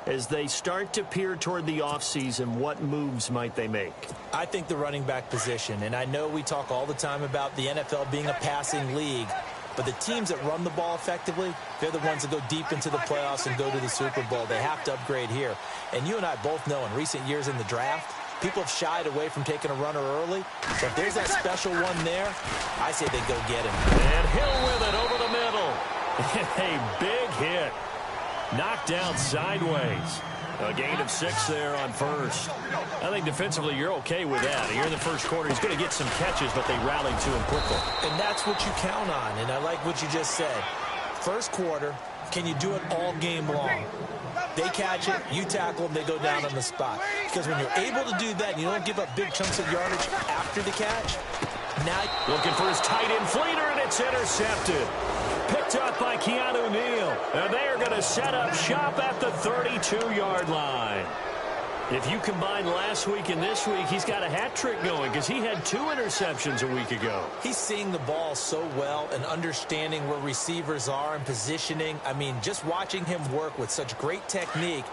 as they start to peer toward the offseason, what moves might they make? I think the running back position, and I know we talk all the time about the NFL being a passing league, but the teams that run the ball effectively, they're the ones that go deep into the playoffs and go to the Super Bowl. They have to upgrade here. And you and I both know in recent years in the draft, people have shied away from taking a runner early. So if there's that special one there, I say they go get him. And Hill with it over the middle. A big hit. Knocked down sideways. A gain of 6 there on first. I think defensively you're okay with that. Here in the first quarter, he's going to get some catches, but they rallied to him quickly. And that's what you count on, and I like what you just said. First quarter, can you do it all game long? They catch it, you tackle them, they go down on the spot. Because when you're able to do that and you don't give up big chunks of yardage after the catch, now... Looking for his tight end fleeter, and it's intercepted. Picked up by Keanu Neal. And they are going to set up shop at the 32-yard line. If you combine last week and this week, he's got a hat trick going because he had 2 interceptions a week ago. He's seeing the ball so well and understanding where receivers are and positioning. I mean, just watching him work with such great technique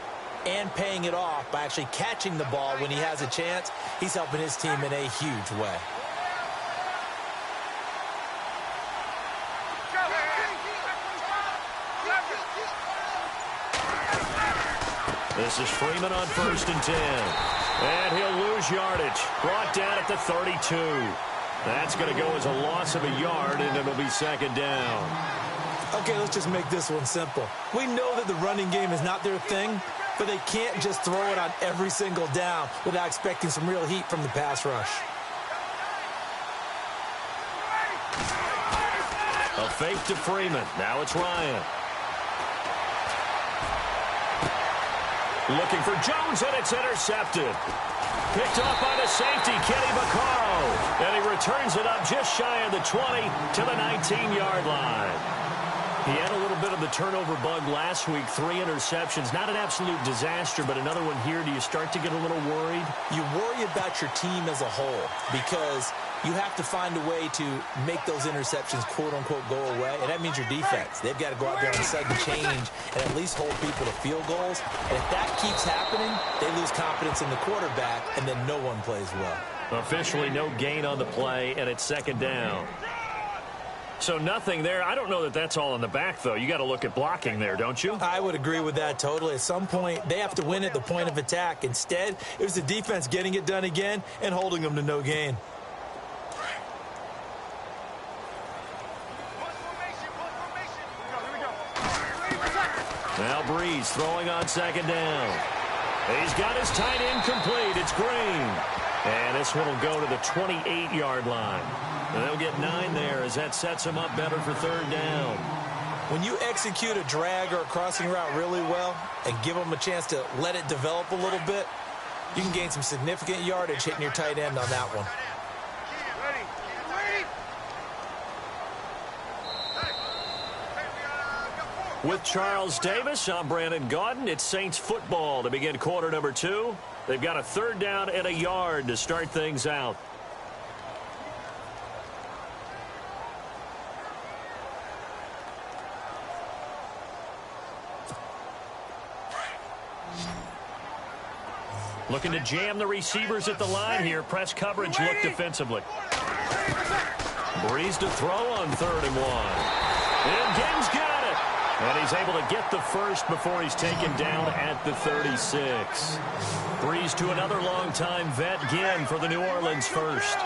and paying it off by actually catching the ball when he has a chance, he's helping his team in a huge way. This is Freeman on 1st and 10. And he'll lose yardage. Brought down at the 32. That's going to go as a loss of a yard, and it'll be 2nd down. Okay, let's just make this one simple. We know that the running game is not their thing, but they can't just throw it on every single down without expecting some real heat from the pass rush. A fake to Freeman. Now it's Ryan. Looking for Jones, and it's intercepted. Picked off by the safety, Kenny Vaccaro. And he returns it up just shy of the 20 to the 19-yard line. He had a little bit of the turnover bug last week, 3 interceptions. Not an absolute disaster, but another one here. Do you start to get a little worried? You worry about your team as a whole because you have to find a way to make those interceptions, quote-unquote, go away, and that means your defense. They've got to go out there and sudden change and at least hold people to field goals. And if that keeps happening, they lose confidence in the quarterback, and then no one plays well. Officially no gain on the play, and it's 2nd down. So nothing there. I don't know that that's all in the back, though. You got to look at blocking there, don't you? I would agree with that totally. At some point, they have to win at the point of attack. Instead, it was the defense getting it done again and holding them to no gain. Now Breeze throwing on 2nd down. He's got his tight end complete. It's Green. And this one will go to the 28-yard line. And they'll get 9 there as that sets him up better for 3rd down. When you execute a drag or a crossing route really well and give them a chance to let it develop a little bit, you can gain some significant yardage hitting your tight end on that one. With Charles Davis, I'm Brandon Gaudin. It's Saints football to begin quarter number 2. They've got a 3rd down and a yard to start things out. Looking to jam the receivers at the line here. Press coverage, look defensively. Breeze to throw on 3rd and 1. And Game's got it. And he's able to get the first before he's taken down at the 36. Breeze to another long-time vet, Ginn, for the New Orleans first.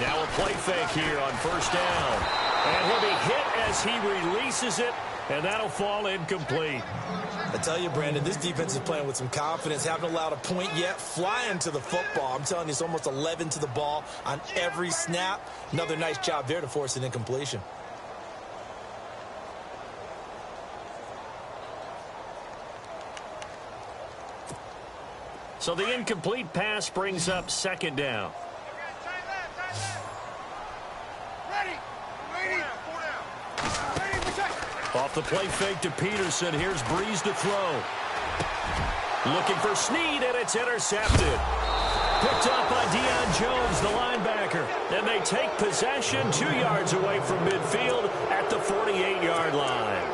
Now a play fake here on 1st down. And he'll be hit as he releases it, and that'll fall incomplete. I tell you, Brandon, this defense is playing with some confidence. Haven't allowed a point yet. Flying to the football. I'm telling you, it's almost 11 to the ball on every snap. Another nice job there to force an incompletion. So the incomplete pass brings up 2nd down. Off the play fake to Peterson. Here's Breeze to throw. Looking for Snead, and it's intercepted. Picked up by Deion Jones, the linebacker. And they take possession 2 yards away from midfield at the 48-yard line.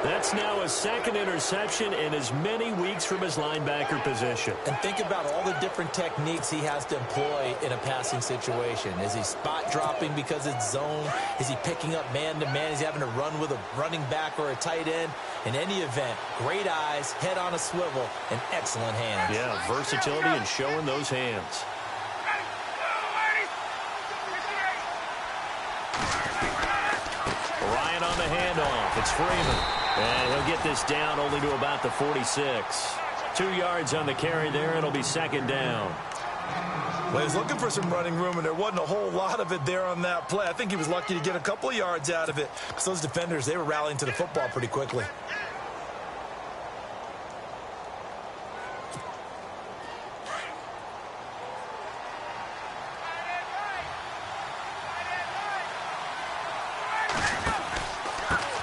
That's now his second interception in as many weeks from his linebacker position. And think about all the different techniques he has to employ in a passing situation. Is he spot dropping because it's zone? Is he picking up man-to-man? Is he having to run with a running back or a tight end? In any event, great eyes, head on a swivel, and excellent hands. Yeah, versatility and showing those hands. Ryan on the handoff. It's Freeman. And he'll get this down only to about the 46. 2 yards on the carry there. It'll be second down. Well, he was looking for some running room, and there wasn't a whole lot of it there on that play. I think he was lucky to get a couple of yards out of it because those defenders, they were rallying to the football pretty quickly.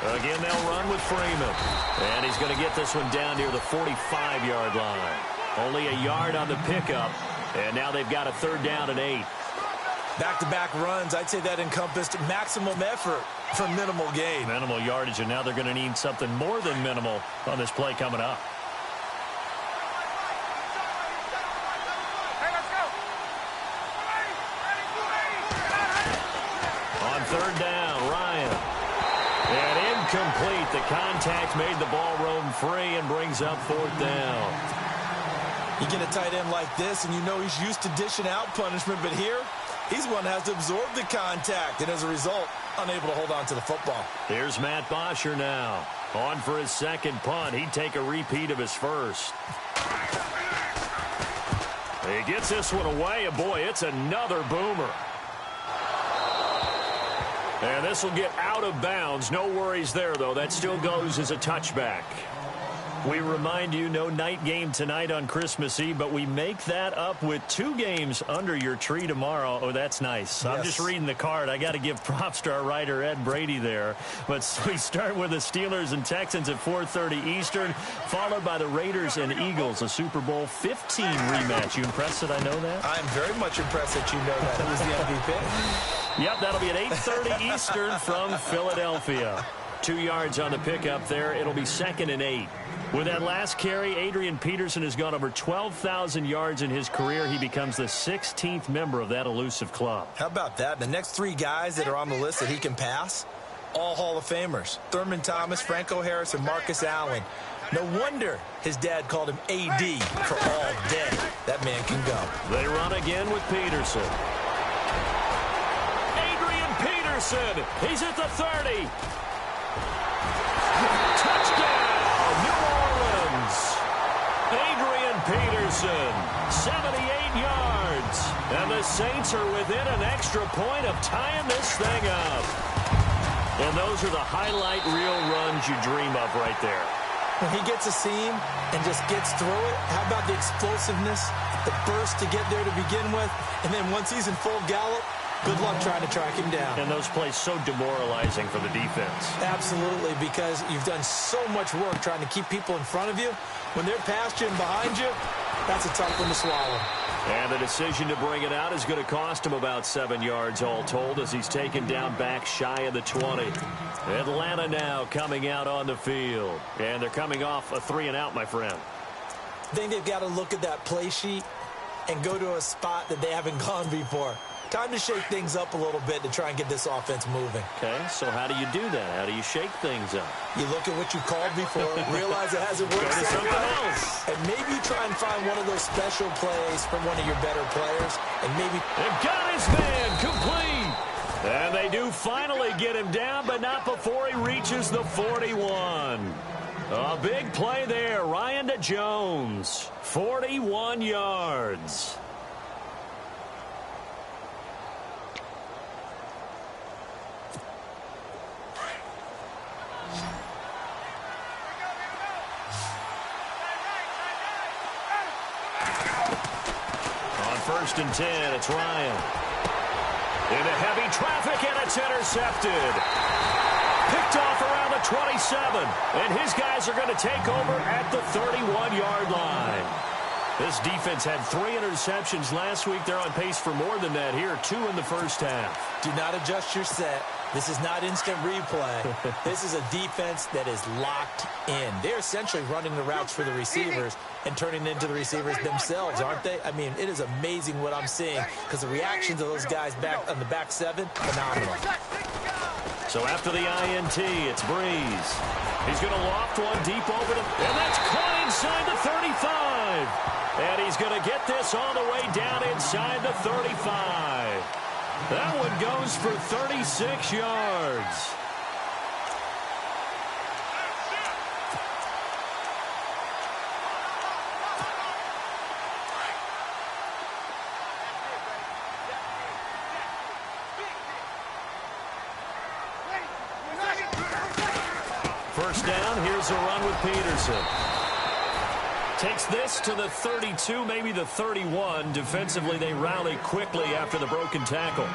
Again, they'll run with Freeman. And he's going to get this one down near the 45-yard line. Only a yard on the pickup. And now they've got a third down and 8. Back-to-back runs, I'd say that encompassed maximum effort for minimal gain. Minimal yardage, and now they're going to need something more than minimal on this play coming up. On third down, Ryan. And incomplete. The contact made the ball roam free and brings up fourth down. You get a tight end like this, and you know he's used to dishing out punishment, but here, he's one that has to absorb the contact, and as a result, unable to hold on to the football. Here's Matt Bosher now. On for his second punt. He'd take a repeat of his first. He gets this one away, and boy, it's another boomer. And this will get out of bounds. No worries there, though. That still goes as a touchback. We remind you, no night game tonight on Christmas Eve, but we make that up with 2 games under your tree tomorrow. Oh, that's nice. Yes. I'm just reading the card. I got to give props to our writer, Ed Brady, there. But we start with the Steelers and Texans at 4:30 Eastern, followed by the Raiders and Eagles, a Super Bowl 15 rematch. You impressed that I know that? I'm very much impressed that you know that. It was the MVP. Yep, that'll be at 8:30 Eastern from Philadelphia. 2 yards on the pickup there. It'll be second and 8. With that last carry, Adrian Peterson has gone over 12,000 yards in his career. He becomes the 16th member of that elusive club. How about that? The next 3 guys that are on the list that he can pass, all Hall of Famers. Thurman Thomas, Franco Harris, and Marcus Allen. No wonder his dad called him AD for all day. That man can go. They run again with Peterson. Adrian Peterson. He's at the 30. Touchdown. Adrian Peterson, 78 yards. And the Saints are within an extra point of tying this thing up. And those are the highlight reel runs you dream of right there. When he gets a seam and just gets through it, how about the explosiveness, the burst to get there to begin with, and then once he's in full gallop, good luck trying to track him down. And those plays so demoralizing for the defense. Absolutely, because you've done so much work trying to keep people in front of you. When they're past you and behind you, that's a tough one to swallow. And the decision to bring it out is going to cost him about 7 yards all told as he's taken down back shy of the 20. Atlanta now coming out on the field. And they're coming off a 3-and-out, my friend. I think they've got to look at that play sheet and go to a spot that they haven't gone before. Time to shake things up a little bit to try and get this offense moving. Okay, so how do you do that? How do you shake things up? You look at what you called before, realize it hasn't worked something else. And maybe try and find one of those special plays from one of your better players. And maybe... They've got his man complete. And they do finally get him down, but not before he reaches the 41. A big play there. Ryan to Jones. 41 yards. First and 10, it's Ryan. Into heavy traffic, and it's intercepted. Picked off around the 27, and his guys are going to take over at the 31-yard line. This defense had 3 interceptions last week. They're on pace for more than that here. 2 in the first half. Do not adjust your set. This is not instant replay. This is a defense that is locked in. They're essentially running the routes for the receivers and turning into the receivers themselves, aren't they? I mean, it is amazing what I'm seeing because the reactions of those guys back on the back 7, phenomenal. So after the INT, it's Breeze. He's going to loft one deep over to, and that's caught inside the 35. And he's going to get this all the way down inside the 35. That one goes for 36 yards. First down, here's a run with Peterson. Takes this to the 32, maybe the 31. Defensively, they rally quickly after the broken tackle.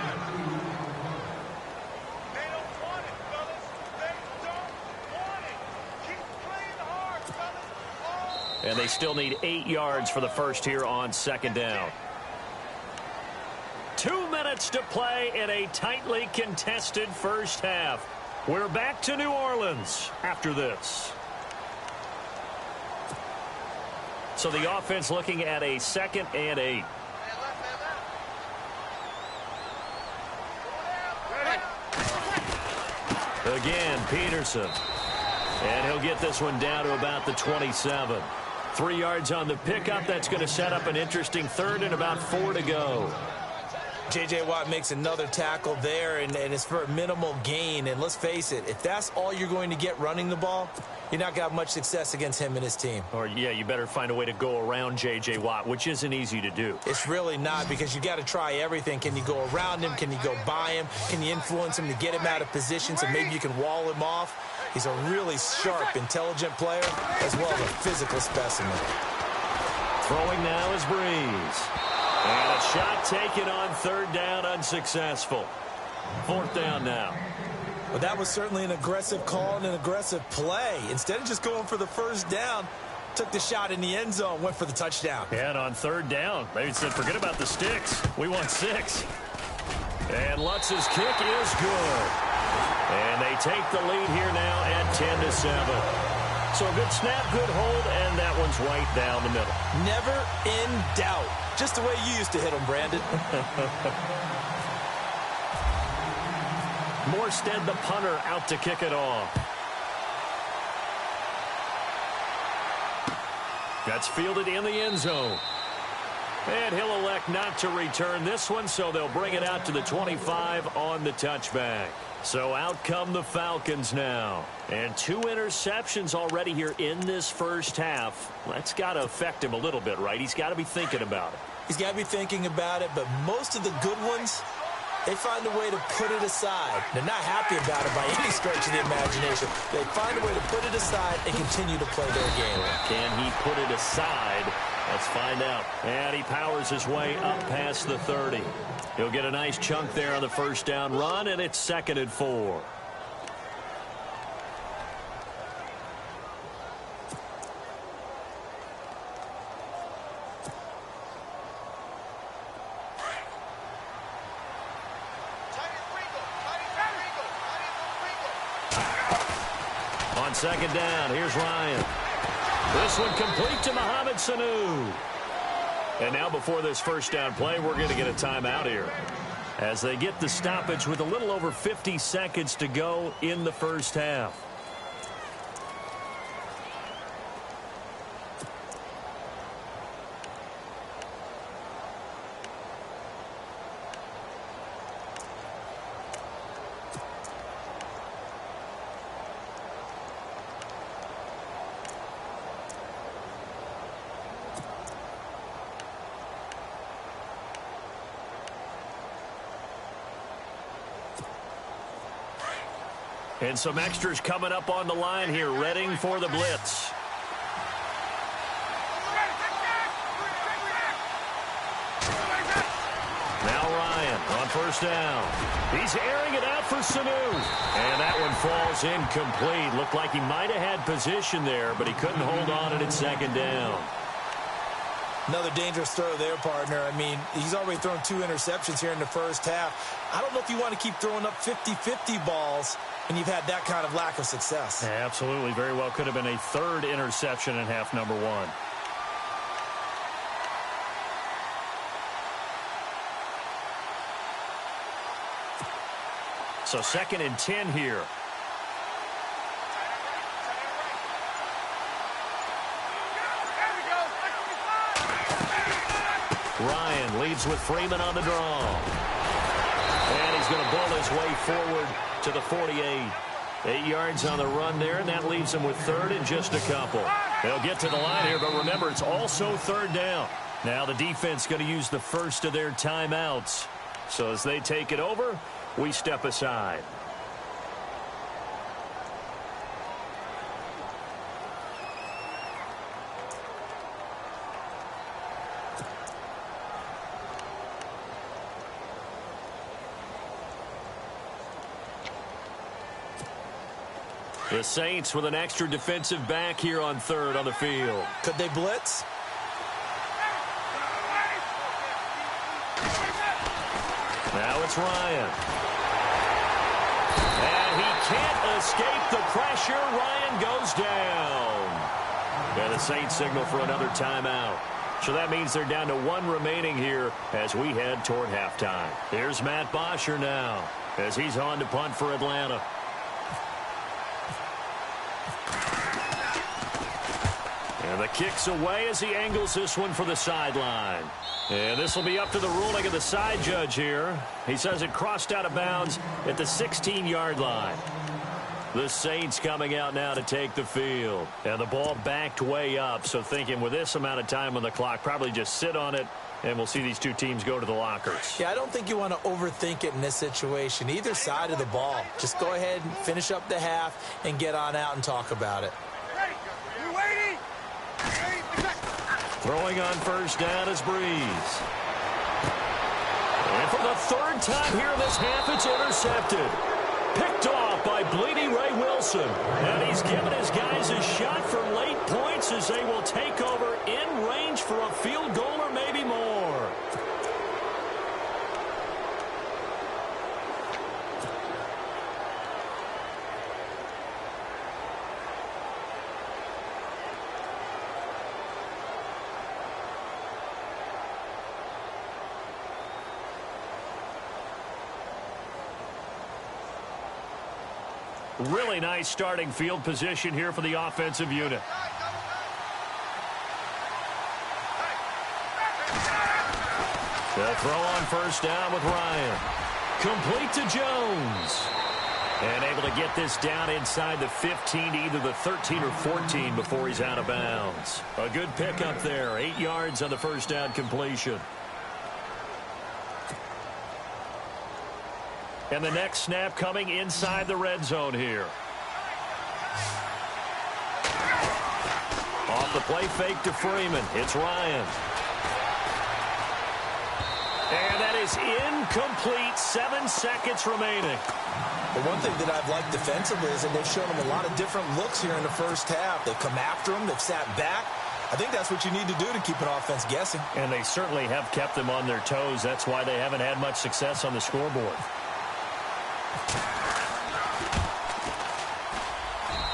They don't want it, fellas. They don't want it. Keep playing hard, fellas. And they still need 8 yards for the first here on second down. 2 minutes to play in a tightly contested first half. We're back to New Orleans after this. So the offense looking at a 2nd and 8. Again, Peterson. And he'll get this one down to about the 27. 3 yards on the pickup. That's going to set up an interesting 3rd and about 4 to go. J.J. Watt makes another tackle there, and it's for a minimal gain. And let's face it, if that's all you're going to get running the ball, you're not going to have much success against him and his team. Or, yeah, you better find a way to go around J.J. Watt, which isn't easy to do. It's really not, because you got to try everything. Can you go around him? Can you go by him? Can you influence him to get him out of position so maybe you can wall him off? He's a really sharp, intelligent player, as well as a physical specimen. Throwing now is Breeze. And a shot taken on 3rd down, unsuccessful. 4th down now. Well, that was certainly an aggressive call and an aggressive play. Instead of just going for the first down, took the shot in the end zone, went for the touchdown. Yeah, and on 3rd down, they said, forget about the sticks. We want 6. And Lutz's kick is good. And they take the lead here now at 10-7. So a good snap, good hold, and that one's right down the middle. Never in doubt. Just the way you used to hit them, Brandon. Morstead, the punter, out to kick it off. That's fielded in the end zone. And he'll elect not to return this one, so they'll bring it out to the 25 on the touchback. So out come the Falcons now. And 2 interceptions already here in this first half. That's got to affect him a little bit, right? He's got to be thinking about it. He's got to be thinking about it, but most of the good ones, they find a way to put it aside. They're not happy about it by any stretch of the imagination. They find a way to put it aside and continue to play their game. Can he put it aside? Let's find out. And he powers his way up past the 30. He'll get a nice chunk there on the first down run, and it's 2nd and 4. On 2nd down, here's Ryan. This one complete to Mohamed Sanu. And now before this first down play, we're going to get a timeout here. As they get the stoppage with a little over 50 seconds to go in the first half. And some extras coming up on the line here, readying for the blitz. Now Ryan on first down. He's airing it out for Sanu. And that one falls incomplete. Looked like he might have had position there, but he couldn't hold on at 2nd down. Another dangerous throw there, partner. I mean, he's already thrown 2 interceptions here in the first half. I don't know if you want to keep throwing up 50-50 balls when you've had that kind of lack of success. Yeah, absolutely. Very well could have been a 3rd interception in half number 1. So 2nd and 10 here. Ryan leads with Freeman on the draw. And he's going to bull his way forward to the 48. 8 yards on the run there, and that leaves him with 3rd and just a couple. They'll get to the line here, but remember, it's also 3rd down. Now the defense going to use the first of their timeouts. So as they take it over, we step aside. The Saints with an extra defensive back here on 3rd on the field. Could they blitz? Now it's Ryan. And he can't escape the pressure. Ryan goes down. And the Saints signal for another timeout. So that means they're down to 1 remaining here as we head toward halftime. Here's Matt Bosher now as he's on to punt for Atlanta. And the kick's away as he angles this one for the sideline. And this will be up to the ruling of the side judge here. He says it crossed out of bounds at the 16-yard line. The Saints coming out now to take the field. And the ball backed way up, so thinking with this amount of time on the clock, probably just sit on it, and we'll see these 2 teams go to the lockers. Yeah, I don't think you want to overthink it in this situation. Either side of the ball. Just go ahead and finish up the half and get on out and talk about it. You waiting? Throwing on first down is Breeze. And for the 3rd time here in this half, it's intercepted. Picked off by Bleedy Ray Wilson. And he's given his guys a shot for late points as they will take over in range for a field goal or maybe more. Really nice starting field position here for the offensive unit. They'll throw on first down with Ryan. Complete to Jones. And able to get this down inside the 15 to either the 13 or 14 before he's out of bounds. A good pickup there. 8 yards on the first down completion. And the next snap coming inside the red zone here. Off the play fake to Freeman. It's Ryan. And that is incomplete. 7 seconds remaining. The one thing that I've liked defensively is that they've shown them a lot of different looks here in the first half. They've come after them. They've sat back. I think that's what you need to do to keep an offense guessing. And they certainly have kept them on their toes. That's why they haven't had much success on the scoreboard.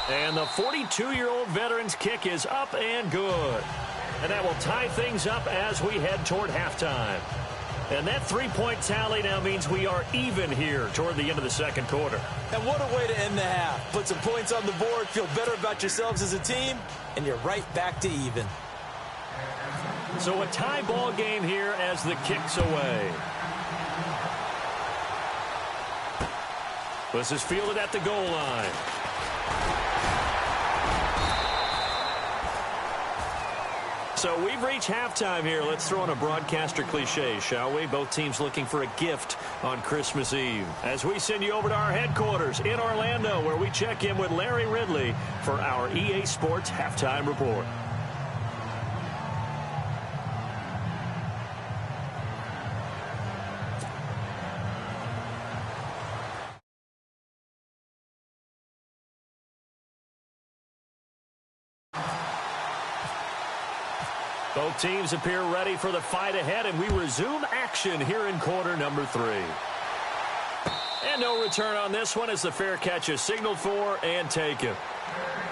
And the 42-year-old veteran's kick is up and good. And that will tie things up as we head toward halftime. And that 3-point tally now means we are even here toward the end of the second quarter. And what a way to end the half. Put some points on the board, feel better about yourselves as a team, and you're right back to even. So a tie ball game here as the kick's away. This is fielded at the goal line. So we've reached halftime here. Let's throw in a broadcaster cliche, shall we? Both teams looking for a gift on Christmas Eve. As we send you over to our headquarters in Orlando, where we check in with Larry Ridley for our EA Sports Halftime Report. Both teams appear ready for the fight ahead, and we resume action here in quarter number 3. And no return on this one as the fair catch is signaled for and taken.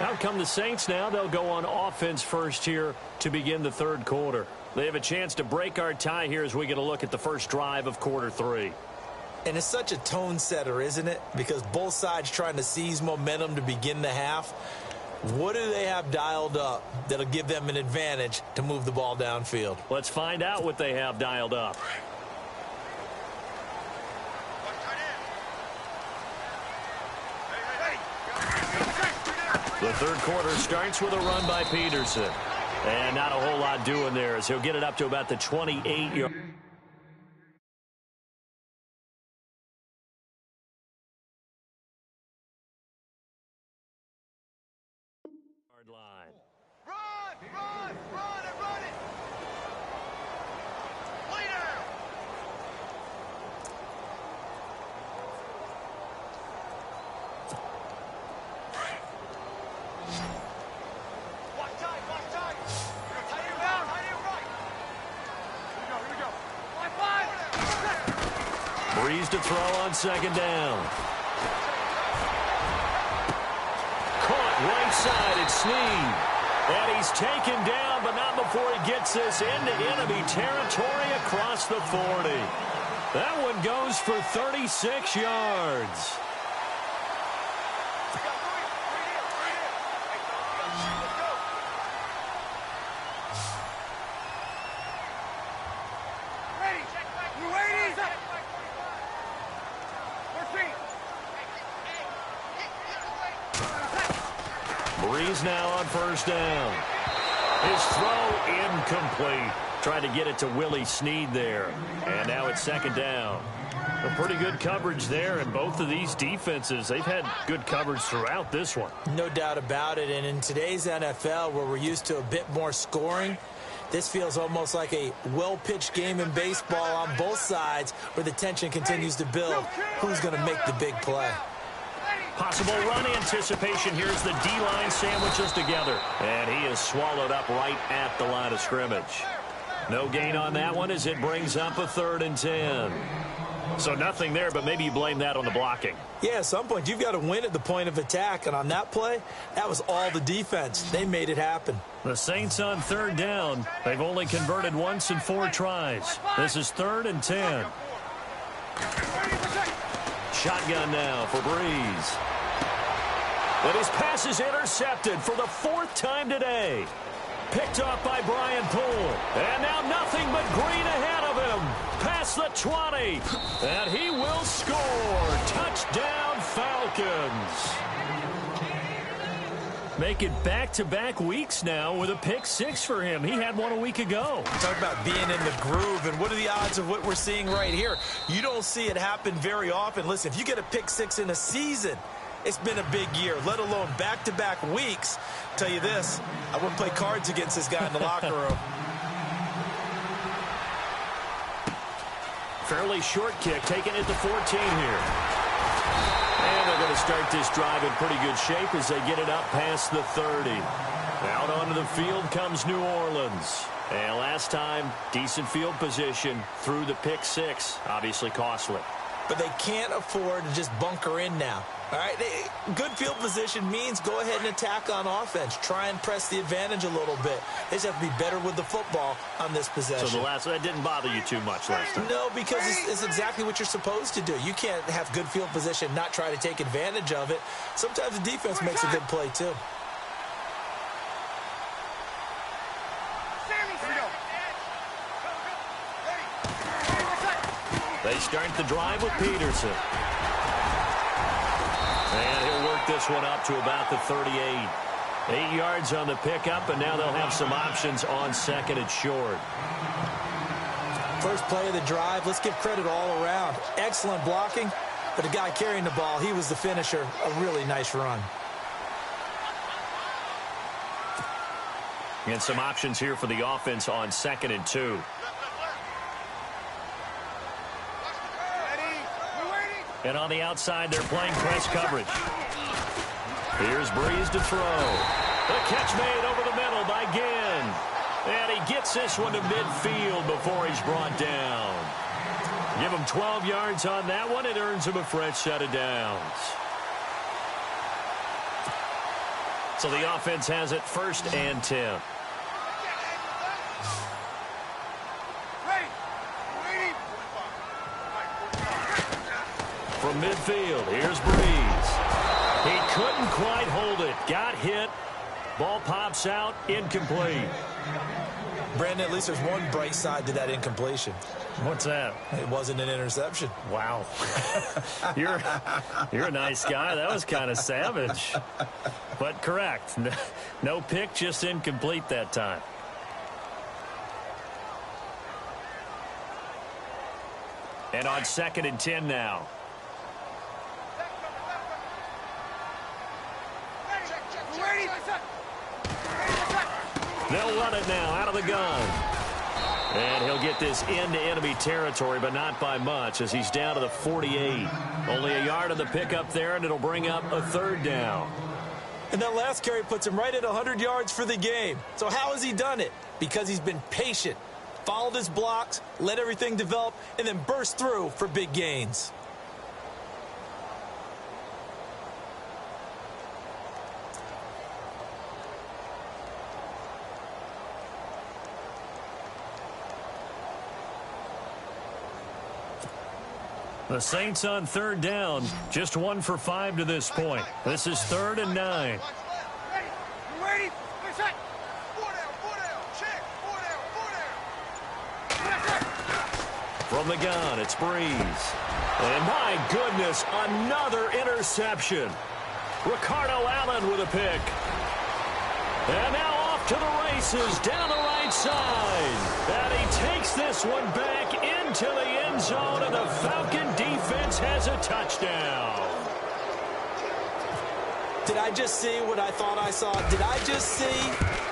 Out come the Saints now. They'll go on offense first here to begin the third quarter. They have a chance to break our tie here as we get a look at the first drive of quarter 3. And it's such a tone setter, isn't it? Because both sides trying to seize momentum to begin the half. What do they have dialed up that'll give them an advantage to move the ball downfield? Let's find out what they have dialed up. The third quarter starts with a run by Peterson. And not a whole lot doing there as he'll get it up to about the 28-yard line. Run, run, run, and run it. Leader. Watch tight, watch tight. Tight it down, tight it right. Here we go. Five. Breeze to throw on second down. Caught right side, it's Snead. And he's taken down, but not before he gets this into enemy territory across the 40. That one goes for 36 yards. Breeze now on first down. His throw incomplete. Tried to get it to Willie Snead there. And now it's second down. A pretty good coverage there, and both of these defenses, they've had good coverage throughout this one. No doubt about it, and in today's NFL, where we're used to a bit more scoring, this feels almost like a well-pitched game in baseball on both sides where the tension continues to build. Who's going to make the big play? Possible run anticipation. Here's the D-line sandwiches together. And he is swallowed up right at the line of scrimmage. No gain on that one as it brings up a 3rd and 10. So nothing there, but maybe you blame that on the blocking. Yeah, at some point you've got to win at the point of attack. And on that play, that was all the defense. They made it happen. The Saints on 3rd down. They've only converted once in 4 tries. This is 3rd and 10. Shotgun now for Breeze. But his pass is intercepted for the 4th time today. Picked off by Brian Poole. And now nothing but green ahead of him. Past the 20. And he will score. Touchdown Falcons. Make it back-to-back weeks now with a pick 6 for him. He had one a week ago. Talk about being in the groove, and what are the odds of what we're seeing right here? You don't see it happen very often. Listen, if you get a pick 6 in a season, it's been a big year, let alone back-to-back weeks. I'll tell you this, I wouldn't play cards against this guy in the locker room. Fairly short kick, taken at the 14 here. And they're going to start this drive in pretty good shape as they get it up past the 30. Out onto the field comes New Orleans. And last time, decent field position through the pick 6. Obviously costly. But they can't afford to just bunker in now. All right, good field position means go ahead and attack on offense. Try and press the advantage a little bit. They just have to be better with the football on this possession. So that didn't bother you too much last time? No, because it's exactly what you're supposed to do. You can't have good field position and not try to take advantage of it. Sometimes the defense makes a good play, too. They start the drive with Peterson. And he'll work this one up to about the 38. 8 yards on the pickup, and now they'll have some options on second and short. First play of the drive, let's give credit all around. Excellent blocking, but the guy carrying the ball, he was the finisher. A really nice run. And some options here for the offense on 2nd and 2. And on the outside, they're playing press coverage. Here's Breeze to throw. The catch made over the middle by Ginn. And he gets this one to midfield before he's brought down. Give him 12 yards on that one. It earns him a fresh set of downs. So the offense has it 1st and 10. From midfield, here's Breeze. He couldn't quite hold it. Got hit. Ball pops out. Incomplete. Brandon, at least there's one bright side to that incompletion. What's that? It wasn't an interception. Wow. You're a nice guy. That was kind of savage. But correct. No pick, just incomplete that time. And on 2nd and 10 now. They'll run it now out of the gun. And he'll get this into enemy territory, but not by much as he's down to the 48. Only a yard of the pickup there, and it'll bring up a 3rd down. And that last carry puts him right at 100 yards for the game. So how has he done it? Because he's been patient, followed his blocks, let everything develop, and then burst through for big gains. The Saints on 3rd down, just 1 for 5 to this point. This is 3rd and 9. Ready? From the gun, it's Breeze. And my goodness, another interception. Ricardo Allen with a pick. And now off to the races down the right side. And he takes this one back into the end zone, and the Falcon defense has a touchdown. Did I just see what I thought I saw? Did I just see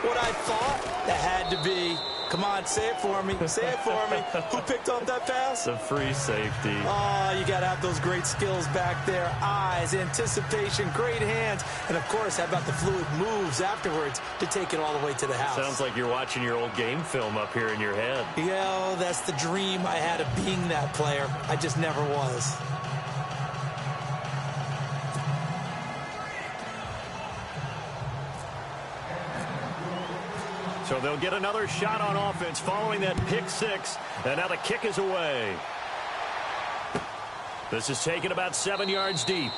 what I thought? That had to be. Come on, say it for me. Say it for me. Who picked off that pass? The free safety. Oh, you got to have those great skills back there. Eyes, anticipation, great hands. And, of course, how about the fluid moves afterwards to take it all the way to the house? Sounds like you're watching your old game film up here in your head. Yeah, that's the dream I had of being that player. I just never was. So they'll get another shot on offense following that pick 6. And now the kick is away. This is taken about 7 yards deep.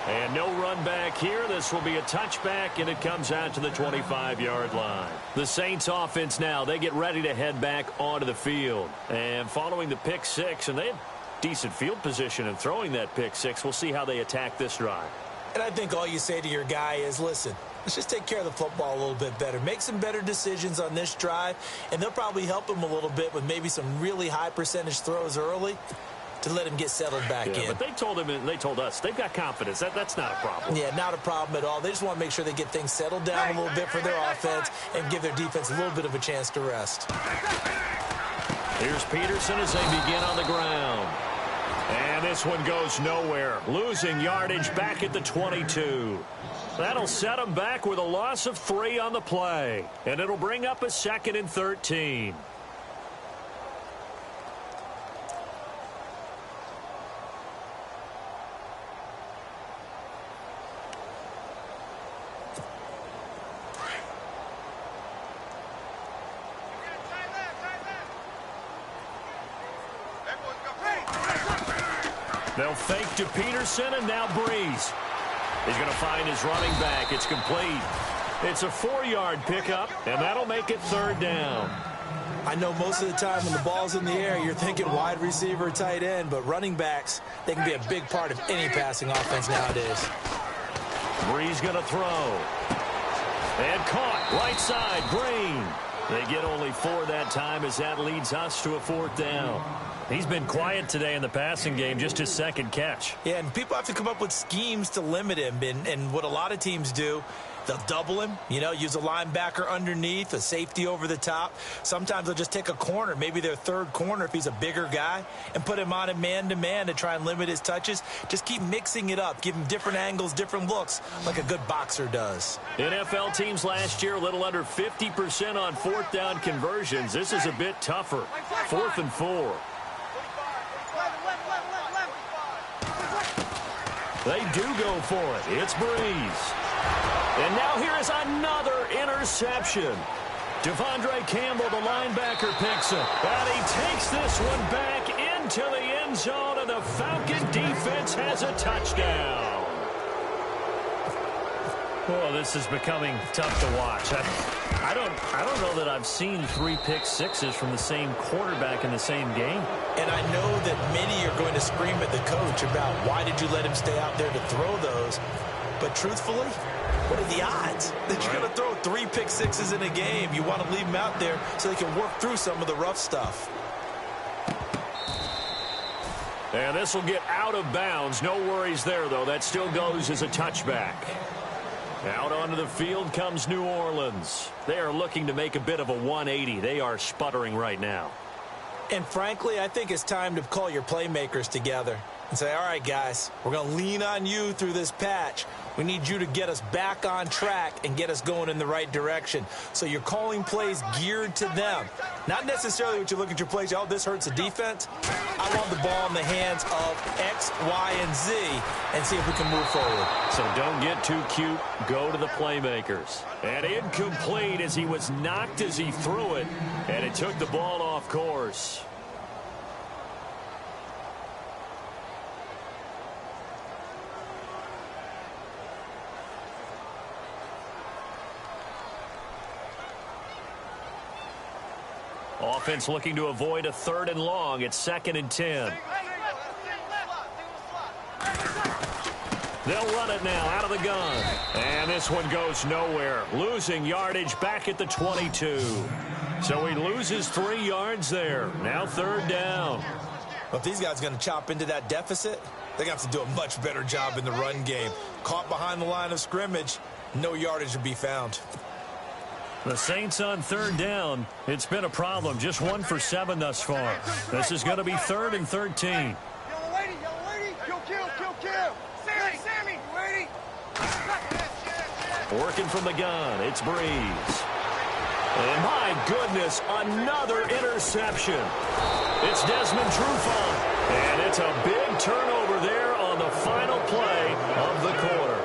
And no run back here. This will be a touchback, and it comes out to the 25-yard line. The Saints offense now, they get ready to head back onto the field. And following the pick 6, and they have decent field position in throwing that pick 6. We'll see how they attack this drive. And I think all you say to your guy is, listen, let's just take care of the football a little bit better. Make some better decisions on this drive, and they'll probably help him a little bit with maybe some really high percentage throws early to let him get settled back in. But they told him, and they told us, they've got confidence. That's not a problem. Yeah, not a problem at all. They just want to make sure they get things settled down a little bit for their offense and give their defense a little bit of a chance to rest. Here's Peterson as they begin on the ground. And this one goes nowhere. Losing yardage back at the 22. That'll set them back with a loss of 3 on the play. And it'll bring up a 2nd and 13. They'll fake to Peterson, and now Breeze. He's going to find his running back. It's complete. It's a 4-yard pickup, and that'll make it 3rd down. I know most of the time when the ball's in the air, you're thinking wide receiver, tight end, but running backs, they can be a big part of any passing offense nowadays. Breeze going to throw. And caught. Right side, Green. They get only 4 that time as that leads us to a 4th down. He's been quiet today in the passing game, just his 2nd catch. Yeah, and people have to come up with schemes to limit him. And what a lot of teams do, They'll double him, use a linebacker underneath, a safety over the top. Sometimes they'll just take a corner, maybe their third corner if he's a bigger guy, and put him on a man-to-man to try and limit his touches. Just keep mixing it up. Give him different angles, different looks, like a good boxer does. NFL teams last year, a little under 50% on fourth down conversions. This is a bit tougher. 4th and 4. They do go for it. It's Breeze. And now here is another interception. Devondre Campbell, the linebacker, picks it. And he takes this one back into the end zone, and the Falcon defense has a touchdown. Oh, this is becoming tough to watch. I don't know that I've seen 3 pick sixes from the same quarterback in the same game. And I know that many are going to scream at the coach about why did you let him stay out there to throw those. But truthfully, what are the odds that you're going to throw 3 pick sixes in a game? You want to leave them out there so they can work through some of the rough stuff. And this will get out of bounds. No worries there, though. That still goes as a touchback. Out onto the field comes New Orleans. They are looking to make a bit of a 180. They are sputtering right now. And frankly, I think it's time to call your playmakers together and say, all right, guys, we're going to lean on you through this patch. We need you to get us back on track and get us going in the right direction. So you're calling plays geared to them. Not necessarily what you look at your plays, oh, this hurts the defense. I want the ball in the hands of X, Y, and Z and see if we can move forward. So don't get too cute. Go to the playmakers. And incomplete as he was knocked as he threw it. And it took the ball off course. Offense looking to avoid a 3rd and long. It's 2nd and 10. They'll run it now out of the gun. And this one goes nowhere. Losing yardage back at the 22. So he loses 3 yards there. Now 3rd down. Well, if these guys are going to chop into that deficit, they're going to have to do a much better job in the run game. Caught behind the line of scrimmage, no yardage to be found. The Saints on 3rd down. It's been a problem. Just 1 for 7 thus far. This is going to be 3rd and 13. Yellow lady, kill. Sammy, waiting. Working from the gun. It's Breeze. And my goodness, another interception. It's Desmond Trufant. And it's a big turnover there on the final play of the quarter.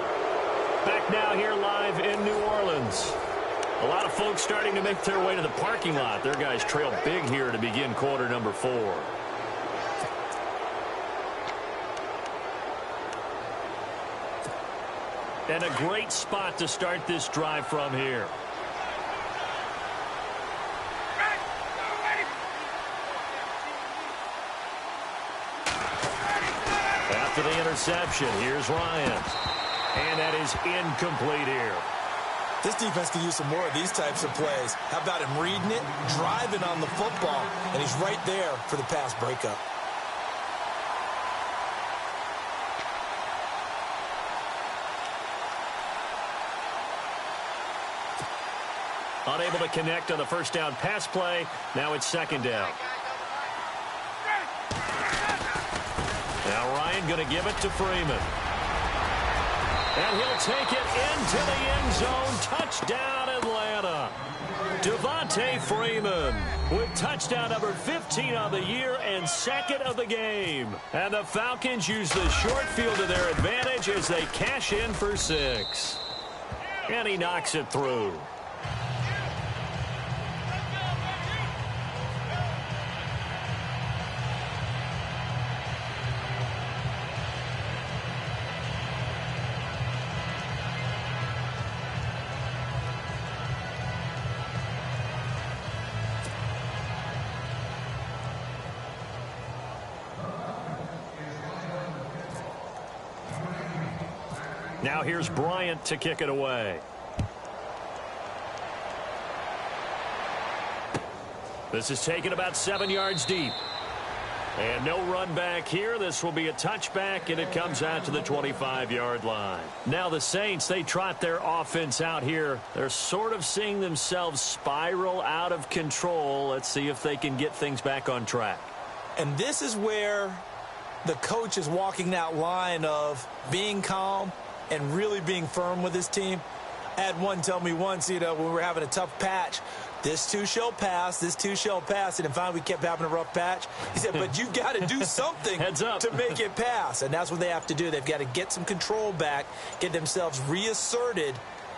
Back now here live in New Orleans. A lot of folks starting to make their way to the parking lot. Their guys trail big here to begin quarter number 4. And a great spot to start this drive from here. After the interception, here's Ryan. And that is incomplete here. This defense can use some more of these types of plays. How about him reading it, driving on the football, and he's right there for the pass breakup. Unable to connect on the first down pass play. Now it's 2nd down. Now Ryan going to give it to Freeman. And he'll take it into the end zone. Touchdown, Atlanta. Devontae Freeman with touchdown number 15 on the year and 2nd of the game. And the Falcons use the short field to their advantage as they cash in for 6. And he knocks it through. Now here's Bryant to kick it away. This is taken about 7 yards deep. And no run back here. This will be a touchback, and it comes out to the 25-yard line. Now the Saints, they trot their offense out here. They're sort of seeing themselves spiral out of control. Let's see if they can get things back on track. And this is where the coach is walking that line of being calm and really being firm with his team. I had one tell me once, when we were having a tough patch, this too shall pass, this too shall pass. And finally we kept having a rough patch. He said, but you've got to do something Heads up. to make it pass. And that's what they have to do. They've got to get some control back, get themselves reasserted,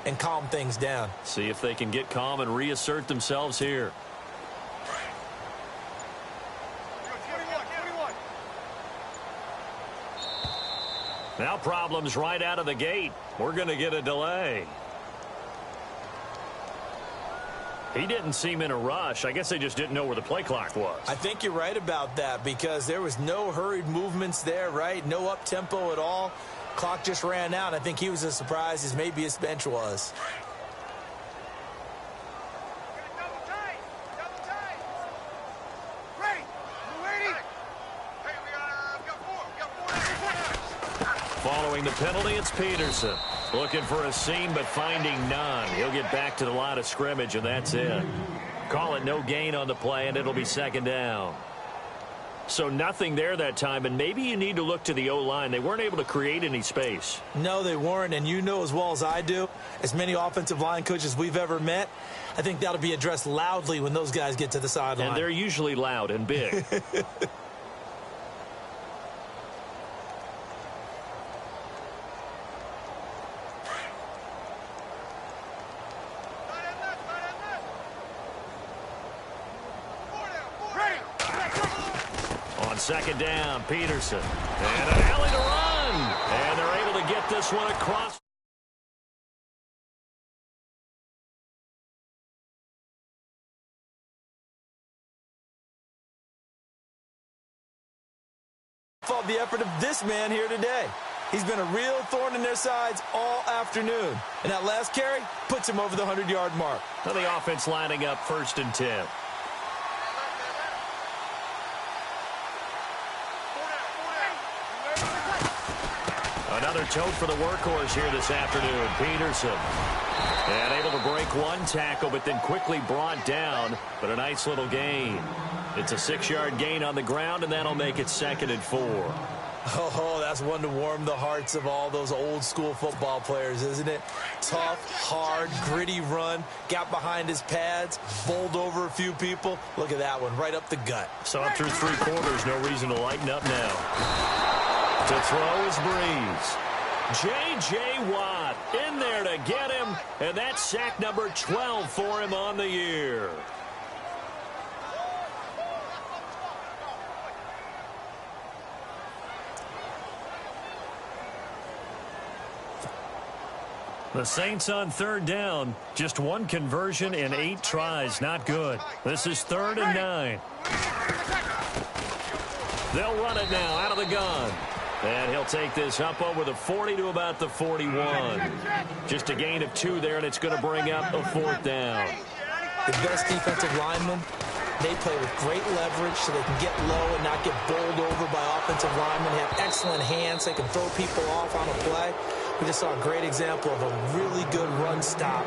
and calm things down. See if they can get calm and reassert themselves here. Now problems right out of the gate. We're going to get a delay. He didn't seem in a rush. I guess they just didn't know where the play clock was. I think you're right about that because there was no hurried movements there, right? No up-tempo at all. Clock just ran out. I think he was as surprised as maybe his bench was. Following the penalty, it's Peterson. Looking for a seam, but finding none. He'll get back to the line of scrimmage, and that's it. Call it no gain on the play, and it'll be second down. So nothing there that time, and maybe you need to look to the O-line. They weren't able to create any space. No, they weren't, and you know as well as I do, as many offensive line coaches we've ever met, I think that'll be addressed loudly when those guys get to the sideline. And they're usually loud and big. Second down, Peterson. And an alley to run. And they're able to get this one across. Fault the effort of this man here today. He's been a real thorn in their sides all afternoon. And that last carry puts him over the 100-yard mark. Now the offense lining up 1st and 10. Another tote for the workhorse here this afternoon, Peterson. And able to break one tackle, but then quickly brought down. But a nice little gain. It's a 6-yard gain on the ground, and that'll make it 2nd and 4. Oh, that's one to warm the hearts of all those old-school football players, isn't it? Tough, hard, gritty run, got behind his pads, bowled over a few people. Look at that one, right up the gut. So through 3 quarters, no reason to lighten up now. To throw is Breeze. J.J. Watt in there to get him, and that's sack number 12 for him on the year. The Saints on 3rd down. Just one conversion in 8 tries. Not good. This is 3rd and 9. They'll run it now out of the gun. And he'll take this up over the 40 to about the 41. Just a gain of 2 there, and it's going to bring up a 4th down. The best defensive linemen, they play with great leverage so they can get low and not get bowled over by offensive linemen. They have excellent hands. They can throw people off on a play. We just saw a great example of a really good run stop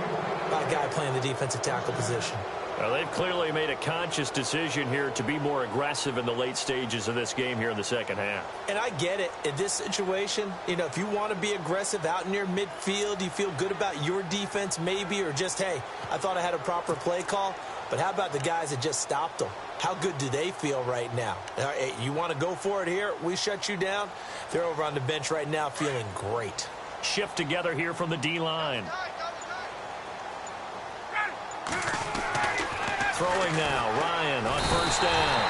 by a guy playing the defensive tackle position. Well, they've clearly made a conscious decision here to be more aggressive in the late stages of this game here in the second half. And I get it. In this situation, if you want to be aggressive out near midfield, you feel good about your defense maybe, or just, hey, I thought I had a proper play call. But how about the guys that just stopped them? How good do they feel right now? Hey, you want to go for it here? We shut you down. They're over on the bench right now feeling great. Shift together here from the D-line. Throwing now, Ryan on 1st down.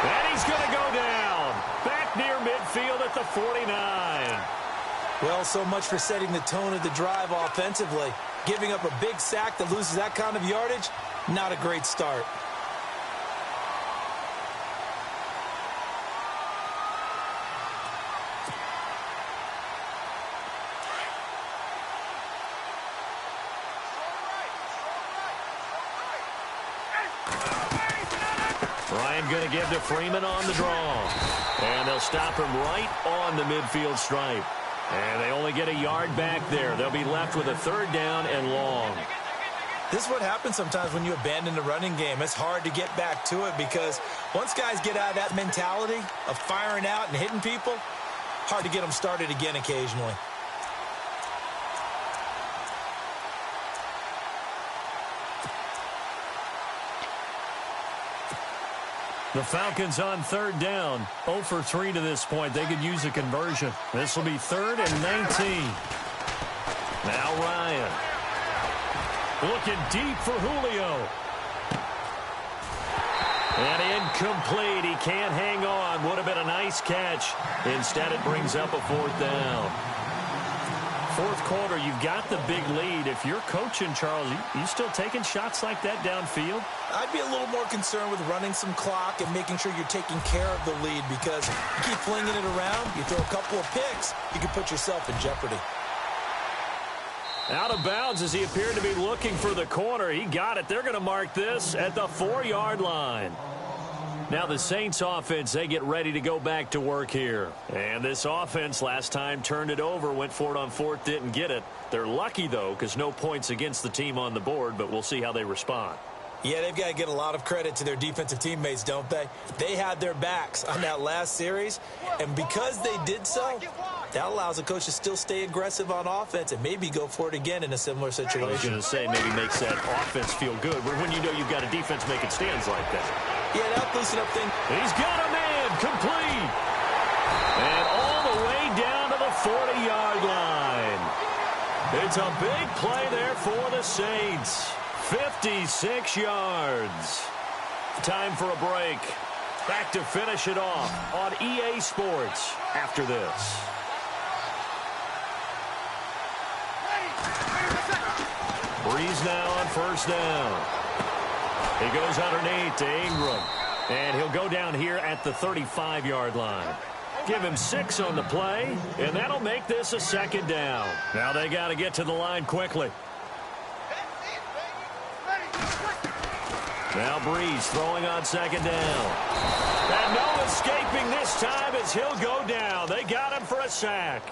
And he's going to go down. Back near midfield at the 49. Well, so much for setting the tone of the drive offensively. Giving up a big sack that loses that kind of yardage, not a great start. Ryan going to give to Freeman on the draw. And they'll stop him right on the midfield stripe. And they only get a yard back there. They'll be left with a 3rd down and long. This is what happens sometimes when you abandon the running game. It's hard to get back to it because once guys get out of that mentality of firing out and hitting people, hard to get them started again occasionally. The Falcons on 3rd down. 0 for 3 to this point. They could use a conversion. This will be 3rd and 19. Now Ryan. Looking deep for Julio. And incomplete. He can't hang on. Would have been a nice catch. Instead, it brings up a 4th down. 4th quarter, you've got the big lead. If you're coaching, Charles, you still taking shots like that downfield? I'd be a little more concerned with running some clock and making sure you're taking care of the lead because you keep flinging it around, you throw a couple of picks, you can put yourself in jeopardy. Out of bounds as he appeared to be looking for the corner. He got it. They're going to mark this at the 4-yard line. Now the Saints offense, they get ready to go back to work here. And this offense last time turned it over, went for it on 4th, didn't get it. They're lucky, though, because no points against the team on the board, but we'll see how they respond. Yeah, they've got to get a lot of credit to their defensive teammates, don't they? They had their backs on that last series, and because they did so, that allows the coach to still stay aggressive on offense and maybe go for it again in a similar situation. I was going to say maybe makes that offense feel good when you know you've got a defense making stands like that. Yeah, that'll loosen up things. He's got a man complete. And all the way down to the 40-yard line. It's a big play there for the Saints. 56 yards. Time for a break. Back to finish it off on EA Sports after this. Breeze now on 1st down. He goes underneath to Ingram. And he'll go down here at the 35-yard line. Give him 6 on the play, and that'll make this a 2nd down. Now they got to get to the line quickly. Now Breeze throwing on 2nd down. And no escaping this time as he'll go down. They got him for a sack.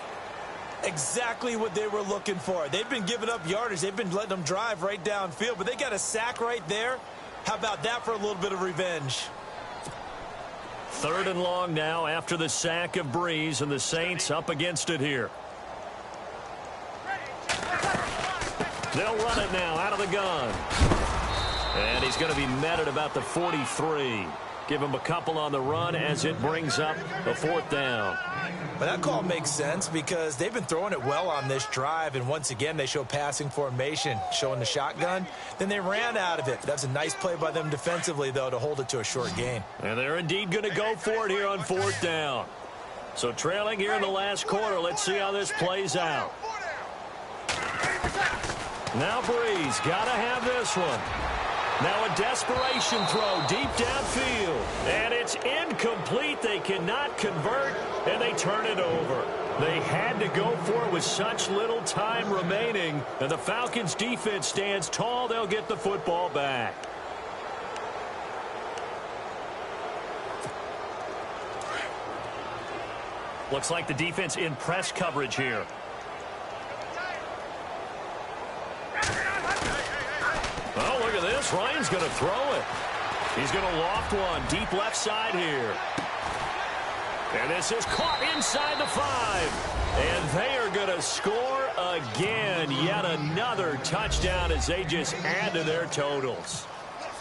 Exactly what they were looking for. They've been giving up yardage. They've been letting them drive right downfield, but they got a sack right there. How about that for a little bit of revenge? 3rd and long now after the sack of Breeze, and the Saints up against it here. They'll run it now out of the gun. And he's going to be met at about the 43. Give him a couple on the run as it brings up the 4th down. But that call makes sense because they've been throwing it well on this drive, and once again they show passing formation, showing the shotgun. Then they ran out of it. That's a nice play by them defensively, though, to hold it to a short gain. And they're indeed going to go for it here on 4th down. So trailing here in the last quarter, let's see how this plays out. Now Breeze, got to have this one. Now a desperation throw deep downfield. And it's incomplete. They cannot convert, and they turn it over. They had to go for it with such little time remaining. And the Falcons' defense stands tall. They'll get the football back. Looks like the defense in press coverage here. Oh, look at this. Ryan's going to throw it. He's going to loft one deep left side here. And this is caught inside the 5. And they are going to score again. Yet another touchdown as they just add to their totals.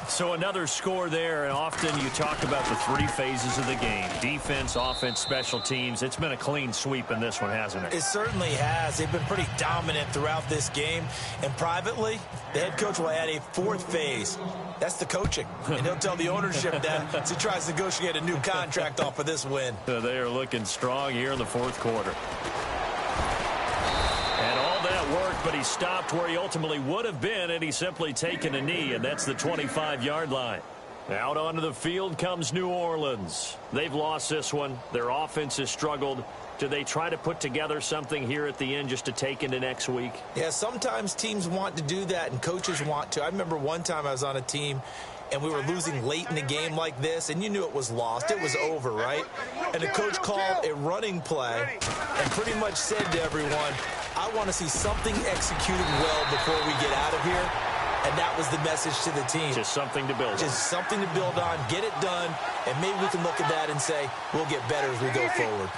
So another score there, and often you talk about the 3 phases of the game. Defense, offense, special teams. It's been a clean sweep in this one, hasn't it? It certainly has. They've been pretty dominant throughout this game. And privately, the head coach will add a 4th phase. That's the coaching. And he'll tell the ownership that as he tries to negotiate a new contract off of this win. They are looking strong here in the 4th quarter. And all that worked, but he stopped where he ultimately would have been, and he's simply taken a knee, and that's the 25-yard line. Out onto the field comes New Orleans. They've lost this one. Their offense has struggled. Do they try to put together something here at the end just to take into next week? Yeah, sometimes teams want to do that, and coaches want to. I remember one time I was on a team, and we were losing late in the game like this, and you knew it was lost. It was over, right? And the coach called a running play and pretty much said to everyone, I want to see something executed well before we get out of here. And that was the message to the team. Just something to build on. Just something to build on, get it done, and maybe we can look at that and say, we'll get better as we go forward.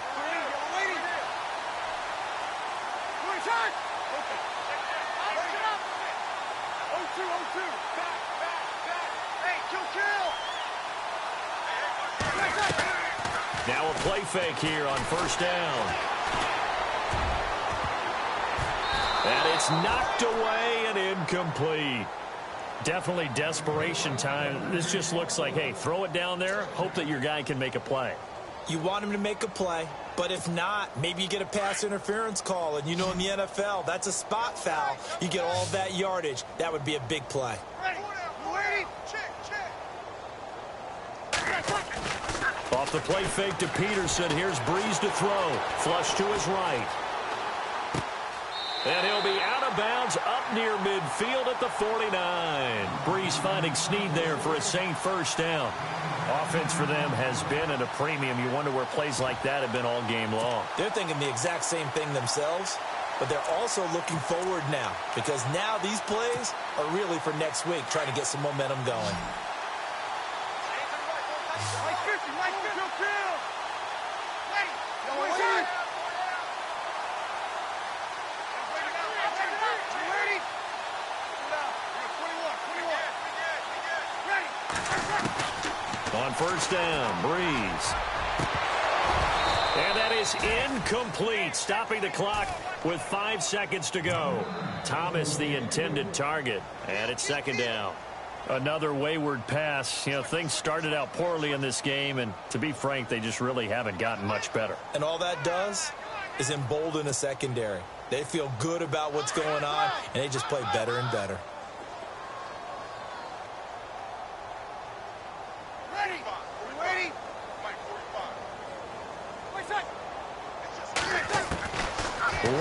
Now a play fake here on first down. And it's knocked away and incomplete. Definitely desperation time. This just looks like, hey, throw it down there, hope that your guy can make a play. You want him to make a play, but if not, maybe you get a pass interference call. And you know in the NFL, that's a spot foul. You get all that yardage. That would be a big play. Off the play fake to Peterson. Here's Breeze to throw. Flush to his right. And he'll be out of bounds up near midfield at the 49. Breeze finding Snead there for a Saint first down. Offense for them has been at a premium. You wonder where plays like that have been all game long. They're thinking the exact same thing themselves, but they're also looking forward now because now these plays are really for next week, trying to get some momentum going. On first down, Breeze. And that is incomplete, stopping the clock with 5 seconds to go. Thomas, the intended target, and it's second down. Another wayward pass. You know, things started out poorly in this game, and to be frank, they just really haven't gotten much better. And all that does is embolden a secondary. They feel good about what's going on, and they just play better and better.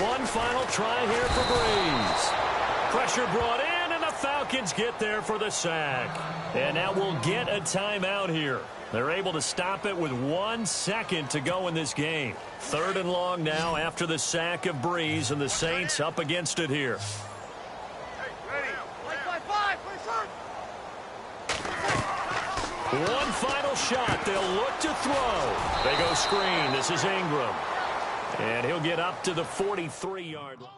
One final try here for Breeze. Pressure brought in, and the Falcons get there for the sack. And now we'll get a timeout here. They're able to stop it with 1 second to go in this game. 3rd and long now after the sack of Breeze, and the Saints up against it here. One final shot. They'll look to throw. They go screen. This is Ingram. And he'll get up to the 43-yard line.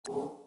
You